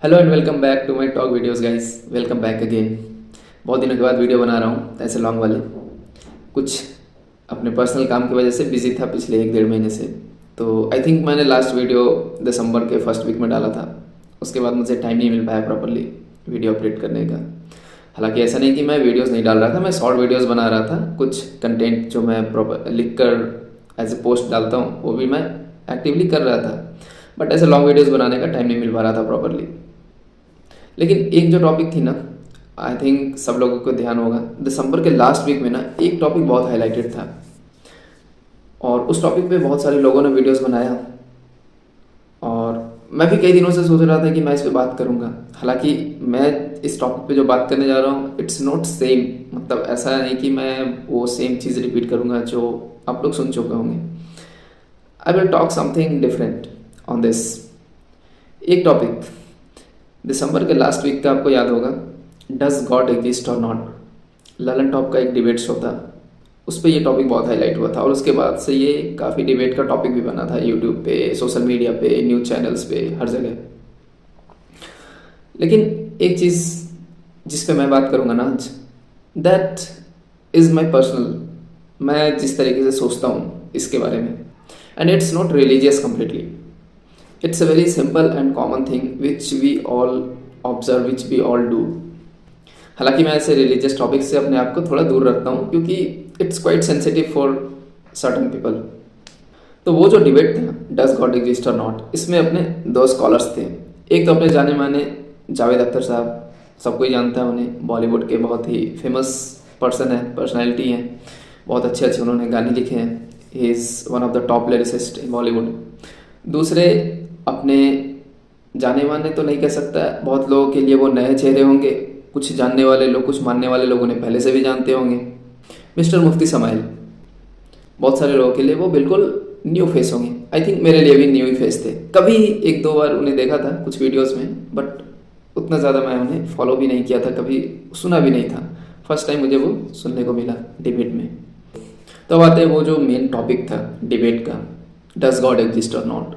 Hello and welcome back to my talk videos guys. Welcome back again. बहुत दिनों के बाद वीडियो बना रहा हूँ ऐसे लॉन्ग वाले। कुछ अपने पर्सनल काम की वजह से बिजी था पिछले 1-1.5 महीने से। तो आई थिंक मैंने लास्ट वीडियो दिसंबर के फर्स्ट वीक में डाला था। उसके बाद मुझे टाइम नहीं मिल पाया प्रॉपरली वीडियो अपडेट करने का। हालांकि ऐसा नहीं कि मैं वीडियोस नहीं डाल रहा था, मैं शॉर्ट वीडियोस बना रहा था। कुछ कंटेंट जो मैं प्रॉपर लिख कर एज ए पोस्ट डालता हूँ वो भी मैं एक्टिवली कर रहा था, बट ऐसे लॉन्ग वीडियोस बनाने का टाइम नहीं मिल पा रहा था प्रॉपरली। लेकिन एक जो टॉपिक थी ना, आई थिंक सब लोगों को ध्यान होगा, दिसंबर के लास्ट वीक में ना एक टॉपिक बहुत हाईलाइटेड था और उस टॉपिक पे बहुत सारे लोगों ने वीडियोस बनाया और मैं भी कई दिनों से सोच रहा था कि मैं इस पे बात करूंगा। हालांकि मैं इस टॉपिक पे जो बात करने जा रहा हूँ इट्स नॉट सेम, मतलब ऐसा नहीं कि मैं वो सेम चीज़ रिपीट करूंगा जो आप लोग सुन चुके होंगे। I will talk something different on this. एक टॉपिक दिसंबर के लास्ट वीक का आपको याद होगा, डज गॉड एग्जिस्ट और नॉट। ललन टॉप का एक डिबेट शो था, उस पर ये टॉपिक बहुत हाईलाइट हुआ था और उसके बाद से ये काफ़ी डिबेट का टॉपिक भी बना था यूट्यूब पे, सोशल मीडिया पे, न्यूज़ चैनल्स पे, हर जगह। लेकिन एक चीज़ जिस पे मैं बात करूँगा ना आज, दैट इज़ माई पर्सनल, मैं जिस तरीके से सोचता हूँ इसके बारे में, and it's not religious completely. It's a very simple and common thing which we all observe, which we all do. हालांकि मैं ऐसे रिलीजियस टॉपिक से अपने आप को थोड़ा दूर रखता हूँ क्योंकि it's quite sensitive for certain people. तो वो जो डिबेट था डज गॉड एग्जिस्ट और नॉट, इसमें अपने दो स्कॉलर्स थे। एक तो अपने जाने माने जावेद अख्तर साहब, सबको ही जानता है उन्हें, बॉलीवुड के बहुत ही फेमस पर्सन है, पर्सनैलिटी हैं, बहुत अच्छे अच्छे उन्होंने गाने लिखे हैं। He is one of the top lyricist in Bollywood. दूसरे अपने जाने माने तो नहीं कह सकता, बहुत लोगों के लिए वो नए चेहरे होंगे, कुछ जानने वाले लोग, कुछ मानने वाले लोग उन्हें पहले से भी जानते होंगे, मिस्टर मुफ्ती समाइल। बहुत सारे लोगों के लिए वो बिल्कुल न्यू फेस होंगे। आई थिंक मेरे लिए भी न्यू ही फेस थे। कभी 1-2 बार उन्हें देखा था कुछ वीडियोस में, बट उतना ज़्यादा मैं उन्हें फॉलो भी नहीं किया था, कभी सुना भी नहीं था। फर्स्ट टाइम मुझे वो सुनने को मिला डिबेट में। तो अब आते हैं वो जो मेन टॉपिक था डिबेट का, डज गॉड एग्जिस्ट और नॉट।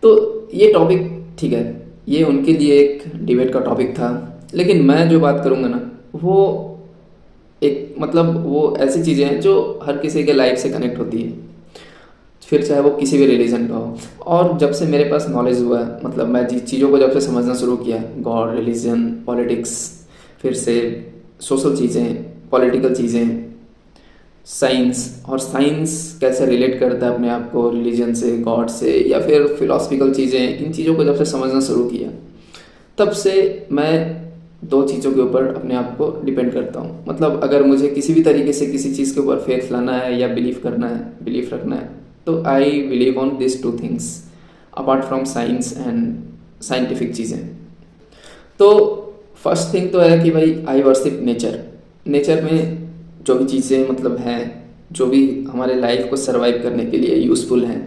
तो ये टॉपिक ठीक है, ये उनके लिए एक डिबेट का टॉपिक था, लेकिन मैं जो बात करूँगा ना वो एक, मतलब वो ऐसी चीज़ें हैं जो हर किसी के लाइफ से कनेक्ट होती है, फिर चाहे वो किसी भी रिलीजन का हो। और जब से मेरे पास नॉलेज हुआ, मतलब मैं जिस चीज़ों को जब से समझना शुरू किया, गॉड, रिलीजन, पॉलिटिक्स, फिर से सोशल चीज़ें, पॉलिटिकल चीज़ें, साइंस, और साइंस कैसे रिलेट करता है अपने आप को रिलीजन से, गॉड से, या फिर फिलोसफिकल चीज़ें, इन चीज़ों को जब से समझना शुरू किया तब से मैं 2 चीज़ों के ऊपर अपने आप को डिपेंड करता हूँ। मतलब अगर मुझे किसी भी तरीके से किसी चीज़ के ऊपर फेथ लाना है या बिलीफ करना है, बिलीफ रखना है, तो आई believe on this 2 things apart from science and scientific चीज़ें। तो फर्स्ट थिंग तो है कि भाई आई वर्शिप नेचर। नेचर में जो भी चीज़ें मतलब हैं, जो भी हमारे लाइफ को सरवाइव करने के लिए यूज़फुल हैं,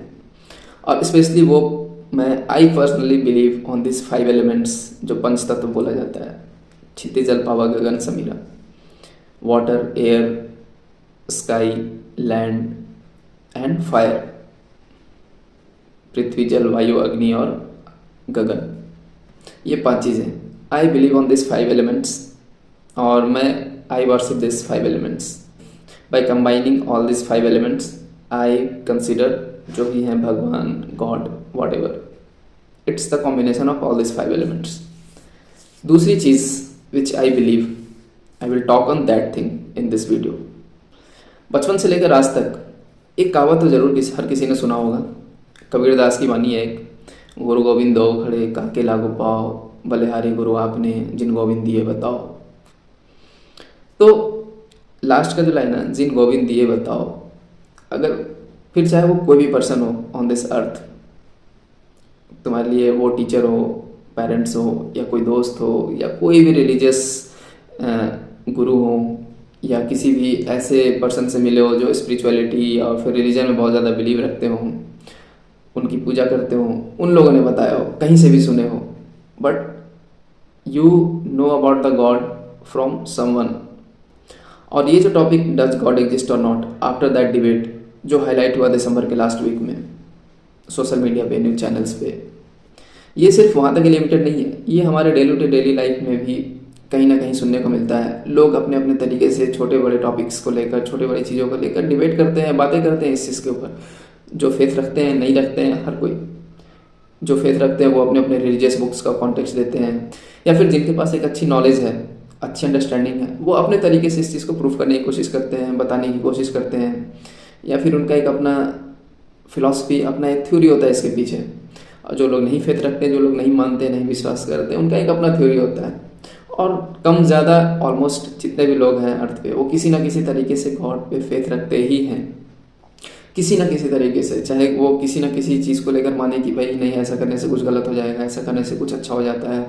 और स्पेशली वो मैं I personally believe on this 5 elements जो पंच तत्व बोला जाता है, क्षितिज, जल, पावा, गगन, समीरा। Water, air, sky, land and fire. पृथ्वी, जल, वायु, अग्नि और गगन, ये 5 चीज़ें। I believe on this 5 elements और मैं I worship these 5 elements. By combining all these 5 elements, I consider जो भी हैं भगवान, God, whatever. It's the combination of all these 5 elements. दूसरी चीज़ which I believe, I will talk on that thing in this video. बचपन से लेकर आज तक एक कहावत तो जरूर हर किसी ने सुना होगा। कबीरदास की वाणी है एक, गुरु गोविंद दो खड़े काके लागो पाओ, बलिहारी गुरु आपने जिन गोविंद दिए बताओ। तो लास्ट का जो लाइन है, जिन गोविंद दिए बताओ, अगर फिर चाहे वो कोई भी पर्सन हो ऑन दिस अर्थ, तुम्हारे लिए वो टीचर हो, पेरेंट्स हो, या कोई दोस्त हो, या कोई भी रिलीजियस गुरु हो, या किसी भी ऐसे पर्सन से मिले हो जो स्पिरिचुअलिटी और फिर रिलीजन में बहुत ज़्यादा बिलीव रखते हो, उनकी पूजा करते हो, उन लोगों ने बताया हो, कहीं से भी सुने हो, but you know about the God from someone. और ये जो टॉपिक डज गॉड एग्जिस्ट और नॉट, आफ्टर दैट डिबेट जो हाईलाइट हुआ दिसंबर के लास्ट वीक में सोशल मीडिया पे, न्यूज़ चैनल्स पे, ये सिर्फ वहाँ तक लिमिटेड नहीं है, ये हमारे डेली टू डेली लाइफ में भी कहीं ना कहीं सुनने को मिलता है। लोग अपने अपने तरीके से छोटे बड़े टॉपिक्स को लेकर, छोटे बड़ी चीज़ों को लेकर डिबेट करते हैं, बातें करते हैं इस चीज़ के ऊपर। जो फेथ रखते हैं, नहीं रखते हैं, हर कोई जो फेथ रखते हैं वो अपने अपने रिलीजियस बुक्स का कॉन्टेक्स्ट देते हैं, या फिर जिनके पास एक अच्छी नॉलेज है, अच्छी अंडरस्टैंडिंग है, वो अपने तरीके से इस चीज़ को प्रूव करने की कोशिश करते हैं, बताने की कोशिश करते हैं, या फिर उनका एक अपना फिलॉसफी, अपना एक थ्योरी होता है इसके पीछे। और जो लोग नहीं फेथ रखते, जो लोग नहीं मानते, नहीं विश्वास करते, उनका एक अपना थ्योरी होता है। और कम ज़्यादा ऑलमोस्ट जितने भी लोग हैं अर्थ पे, वो किसी ना किसी तरीके से गॉड पे फेथ रखते ही हैं, किसी ना किसी तरीके से। चाहे वो किसी ना किसी चीज़ को लेकर माने कि भाई नहीं, ऐसा करने से कुछ गलत हो जाएगा, ऐसा करने से कुछ अच्छा हो जाता है,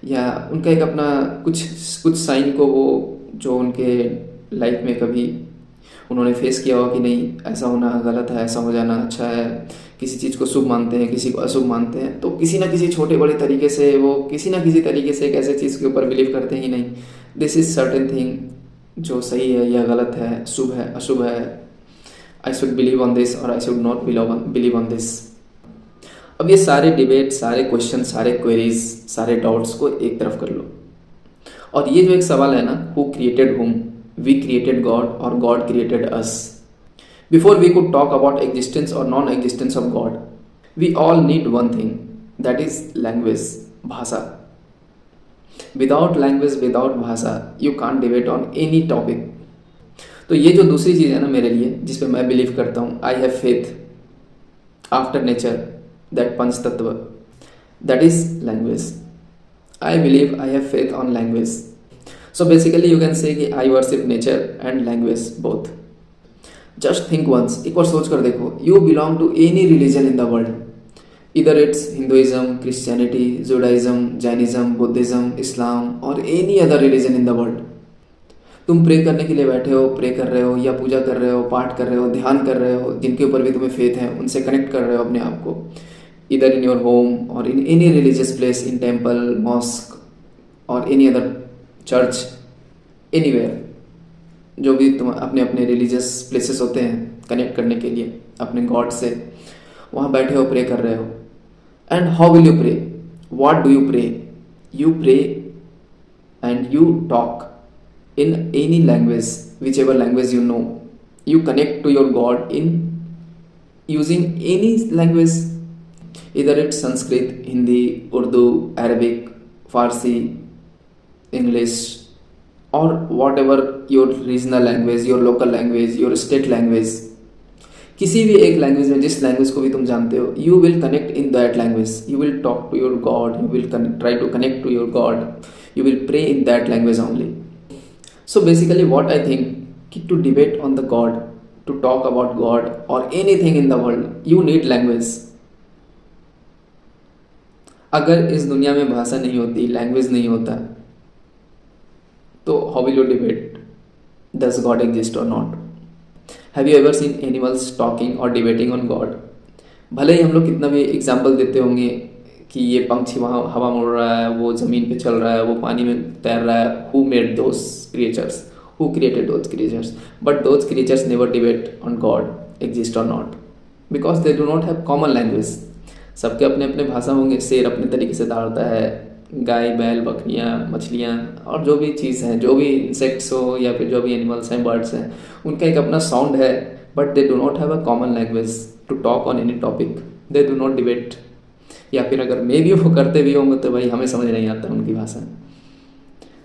या उनका एक अपना कुछ कुछ साइन को वो जो उनके लाइफ में कभी उन्होंने फेस किया हो कि नहीं ऐसा होना गलत है, ऐसा हो जाना अच्छा है, किसी चीज़ को शुभ मानते हैं, किसी को अशुभ मानते हैं, तो किसी ना किसी छोटे बड़े तरीके से वो किसी ना किसी तरीके से एक ऐसे चीज़ के ऊपर बिलीव करते हैं कि नहीं, दिस इज़ सर्टेन थिंग, जो सही है या गलत है, शुभ है अशुभ है, I should believe on this और I should not believe on this. अब ये सारे डिबेट, सारे क्वेश्चन, सारे क्वेरीज, सारे डाउट्स को एक तरफ कर लो, और ये जो एक सवाल है ना, who created whom, we created God और God created us. Before we could talk about existence और non existence of God, we all need one thing, that is language, भाषा। विदाउट लैंग्वेज, विदाउट भाषा, you can't debate on any topic. तो ये जो दूसरी चीज़ है ना मेरे लिए, जिस पे मैं बिलीव करता हूँ, I have faith after nature, that पंच तत्व, that is language. I believe I have faith on language. So basically you can say कि I worship nature and language both. Just think once, एक बार सोच कर देखो, you belong to any religion in the world, इधर it's Hinduism, Christianity, Judaism, Jainism, Buddhism, Islam और any other religion in the world. तुम pray करने के लिए बैठे हो, प्रे कर रहे हो या पूजा कर रहे हो, पाठ कर रहे हो, ध्यान कर रहे हो, जिनके ऊपर भी तुम्हें फेथ है, उनसे कनेक्ट कर रहे हो अपने आप को, इधर इन योर होम और in any religious place, in temple, mosque और एनी अदर चर्च, एनीवेयर, जो भी तुम अपने अपने रिलीजियस प्लेसेस होते हैं कनेक्ट करने के लिए अपने गॉड से, वहाँ बैठे हो, प्रे कर रहे हो। And how will you pray, what do you pray? You pray and you talk in any language, whichever language you know. You connect to your God in using any language, either it's Sanskrit, Hindi, Urdu, Arabic, Farsi, English, or whatever your regional language, your local language, your state language. किसी भी एक language में, जिस language को भी तुम जानते हो, you will connect in that language, you will talk to your God, you will try to connect to your God, you will pray in that language only. So basically what I think, to debate on the God, to talk about God or anything in the world, you need language. अगर इस दुनिया में भाषा नहीं होती, language नहीं होता, तो how will you debate? Does God exist or not? Have you ever seen animals talking or debating on God? भले ही हम लोग कितना भी एग्जाम्पल देते होंगे कि ये पंछी वहाँ हवा मुड़ रहा है, वो ज़मीन पे चल रहा है, वो पानी में तैर रहा है, who made those creatures, who created those creatures, but those creatures never debate on God exist or not, because they do not have common language. सबके अपने अपने भाषा होंगे, शेर अपने तरीके से दौड़ता है, गाय, बैल, बकरियाँ, मछलियाँ और जो भी चीज़ हैं, जो भी इंसेक्ट्स हो या फिर जो भी एनिमल्स हैं, बर्ड्स हैं, उनका एक अपना साउंड है, but they do not have a common language to talk on any topic, they do not debate, या फिर अगर मे भी वो करते भी होंगे तो भाई हमें समझ नहीं आता उनकी भाषा.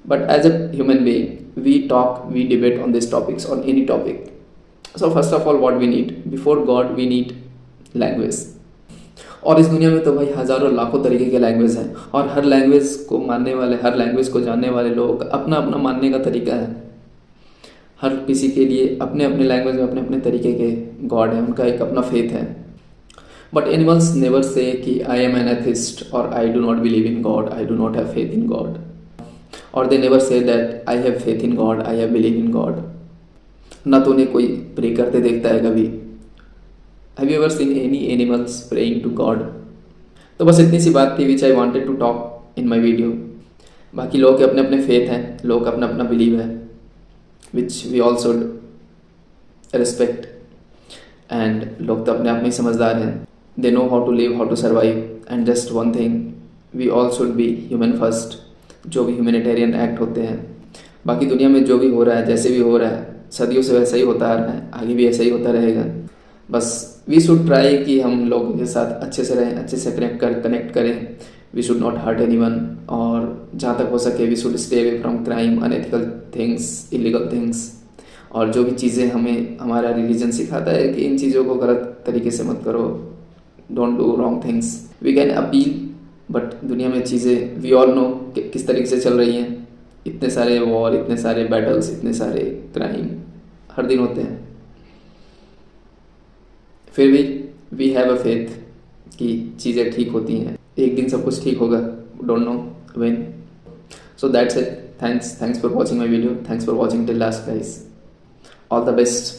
But as a human being we talk, we debate on this topics, on any topic. So first of all what we need before God, we need language. और इस दुनिया में तो भाई हज़ारों लाखों तरीके के लैंग्वेज हैं, और हर लैंग्वेज को मानने वाले, हर लैंग्वेज को जानने वाले लोगों का अपना अपना मानने का तरीका है. हर किसी के लिए अपने अपने लैंग्वेज में अपने अपने तरीके के गॉड है, उनका एक अपना फेथ है. But animals never say कि I am an atheist or I do not believe in God, I do not have faith in God. Or they never say that I have faith in God, I have believe in God. ना तो उन्हें कोई pray करते देखता है कभी. Have you ever seen any animals praying to God? तो बस इतनी सी बात थी which I wanted to talk in my video. बाकी लोगों के अपने अपने फेथ हैं, लोगों का अपना अपना बिलीव है, which we all should respect. And लोग तो अपने आप में ही समझदार हैं. They know how to live, how to survive, and just one thing, we all should be human first, जो भी ह्यूमैनिटेरियन एक्ट होते हैं। बाकी दुनिया में जो भी हो रहा है, जैसे भी हो रहा है, सदियों से वैसा ही होता आ रहा है, आगे भी ऐसा ही होता रहेगा। बस वी शुड ट्राई कि हम लोगों के साथ अच्छे से रहें, अच्छे से कनेक्ट करें। We should not hurt anyone, और जहाँ तक हो सके we should stay away from crime, unethical things, illegal things. और जो भी चीज़ें हमें हमारा रिलीजन सिखाता है कि इन चीज़ों को गलत तरीके से मत करो, don't do wrong things, we can appeal. But दुनिया में चीज़ें वी ऑल नो किस तरीके से चल रही हैं। इतने सारे वॉर, इतने सारे बैटल्स, इतने सारे क्राइम हर दिन होते हैं। फिर भी वी हैव अ फेथ कि चीज़ें ठीक होती हैं, एक दिन सब कुछ ठीक होगा, don't know when. So that's it, thanks for watching my video, thanks for watching till last guys, all the best,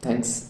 thanks.